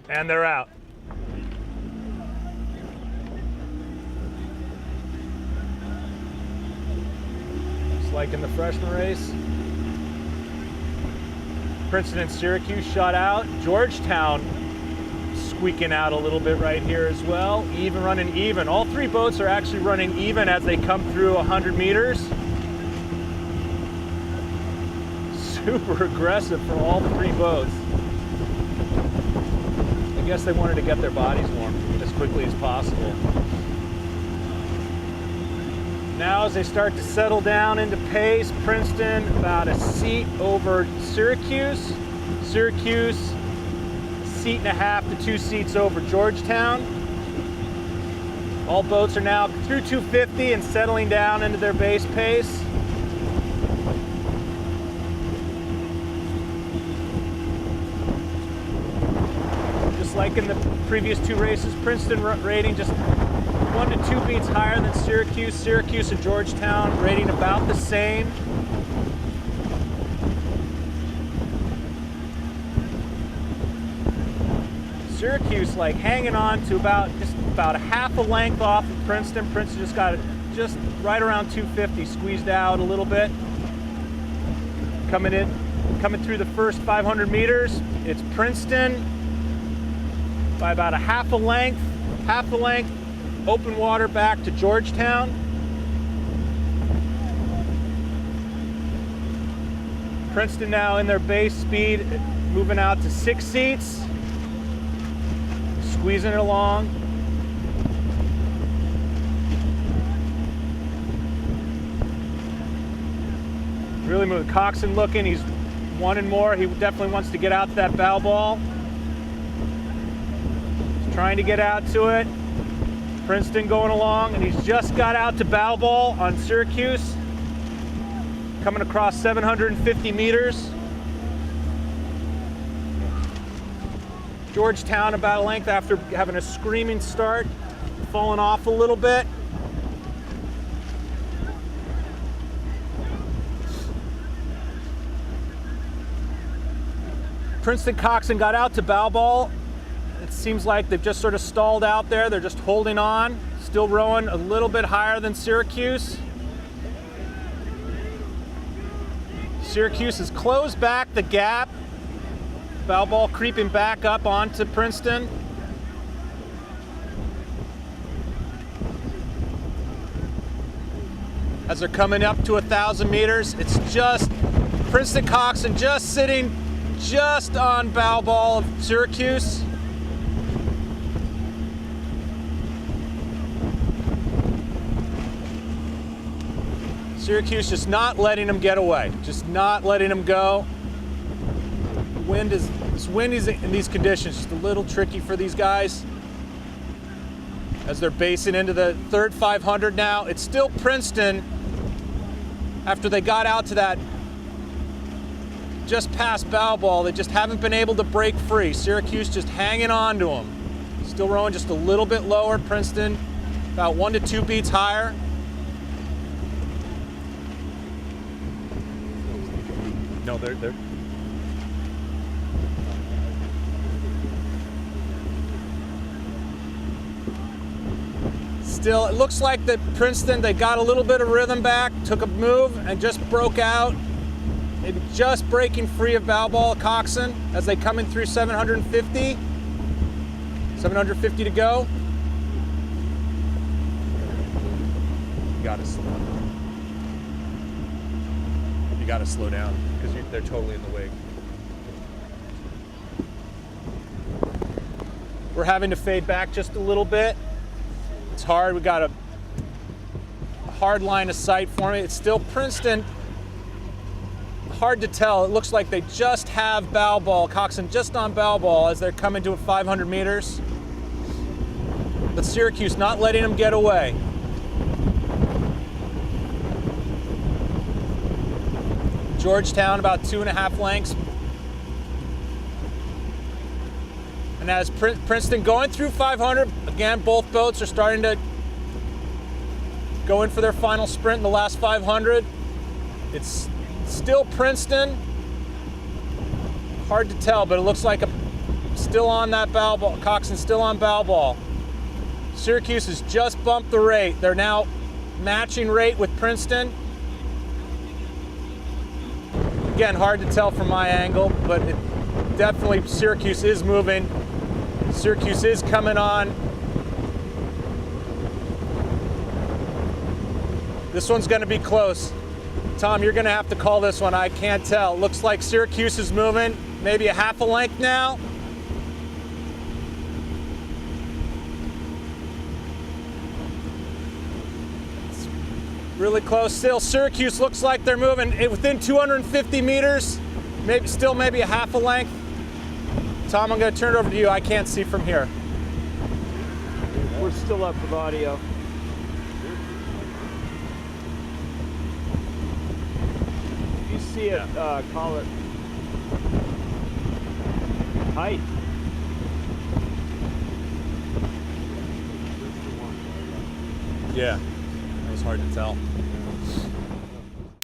And they're out. Just like in the freshman race. Princeton and Syracuse shot out. Georgetown squeaking out a little bit right here as well. Even, running even. All three boats are actually running even as they come through 100 meters. Super aggressive for all three boats. I guess they wanted to get their bodies warm as quickly as possible. Now as they start to settle down into pace, Princeton about a seat over Syracuse. Syracuse, a seat and a half to 2 seats over Georgetown. All boats are now through 250 and settling down into their base pace. Just like in the previous 2 races, Princeton rating just 1 to 2 beats higher than Syracuse. Syracuse and Georgetown rating about the same. Syracuse like hanging on to just about a half a length off of Princeton. Princeton just got it just right around 250, squeezed out a little bit. Coming through the first 500 meters, it's Princeton by about a half a length, open water back to Georgetown. Princeton now in their base speed, moving out to 6 seats, squeezing it along. Really moving. Coxon looking, he's wanting more. He definitely wants to get out to that bow ball. He's trying to get out to it. Princeton going along, and he's just got out to bow ball on Syracuse. Coming across 750 meters. Georgetown about a length after having a screaming start, falling off a little bit. Princeton Coxon got out to bow ball. It seems like they've just sort of stalled out there. They're just holding on, still rowing a little bit higher than Syracuse. Syracuse has closed back the gap. Bow ball creeping back up onto Princeton. As they're coming up to 1,000 meters, it's just Princeton Coxon just sitting just on bow ball of Syracuse. Syracuse just not letting them get away, just not letting them go. This wind is in these conditions just a little tricky for these guys as they're basing into the third 500 now. It's still Princeton after they got out to that just past bow ball. They just haven't been able to break free. Syracuse just hanging on to them. Still rowing just a little bit lower. Princeton about 1 to 2 beats higher. No, they're still, it looks like that Princeton, they got a little bit of rhythm back, took a move and just broke out. Maybe just breaking free of bow ball Coxon as they come in through 750. 750 to go. You gotta slow down because they're totally in the wake. We're having to fade back just a little bit. It's hard. We got a hard line of sight for me. It's still Princeton. Hard to tell. It looks like they just have bow ball. Coxon just on bow ball as they're coming to 500 meters. But Syracuse not letting them get away. Georgetown about 2.5 lengths. And as Princeton going through 500, again, both boats are starting to go in for their final sprint in the last 500. It's still Princeton. Hard to tell, but it looks like still on that bow ball. Coxswain's still on bow ball. Syracuse has just bumped the rate. They're now matching rate with Princeton. Again, hard to tell from my angle, but definitely Syracuse is moving. Syracuse is coming on. This one's going to be close. Tom, you're going to have to call this one. I can't tell. Looks like Syracuse is moving. Maybe a half a length now. It's really close still. Syracuse looks like they're moving within 250 meters. Maybe a half a length. Tom, I'm going to turn it over to you. I can't see from here. We're still up with audio. You see it, call it height. Yeah, that was hard to tell.